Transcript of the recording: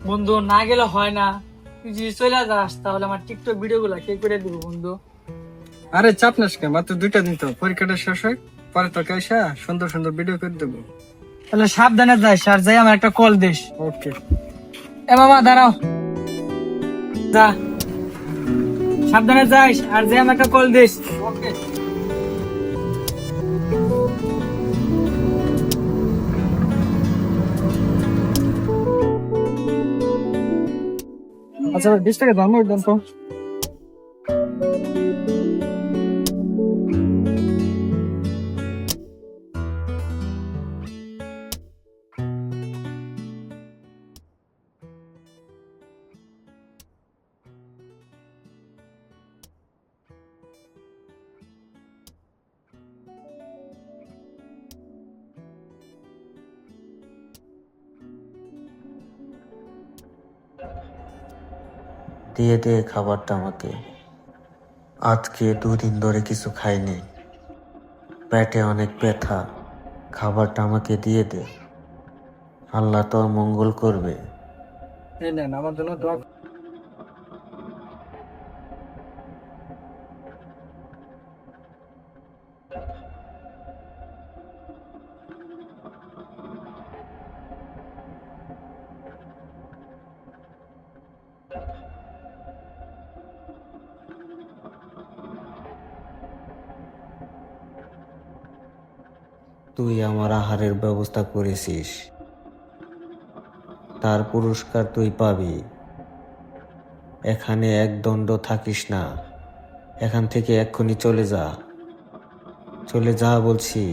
বন্ধু না গেলে হয় না, তুই যদি চলে যাস তাহলে আমার টিকটক ভিডিও গুলা কে করে দিব বন্ধু। আরে চাপ নাস কেন, মাত্র 2টা দিন তো, পরীক্ষাটা শেষ হয় পরে তো কাইসা সুন্দর সুন্দর ভিডিও করে দেবো। তাহলে সাবধানে যাস আর যাই আমার একটা কল দিস। ওকে। এ মামা দাঁড়াও, যা সাবধানে যাইস আর যাই আমার একটা কল দিস। ওকে। আচ্ছা 20 টাকা দাম দেন তো। দিয়ে দে খাবারটা আমাকে। আজকে 2 দিন ধরে কিছু খাইনি, পেটে অনেক ব্যথা। খাবারটা আমাকে দিয়ে দে, আল্লাহ তোর মঙ্গল করবে। এই নেন আমার জন্য দোয়া। তুই আমার আহারের ব্যবস্থা করেছিস, তার পুরস্কার তুই পাবি। এখানে এক দণ্ড থাকিস না, এখান থেকে এক্ষুনি চলে যা, চলে যা বলছি।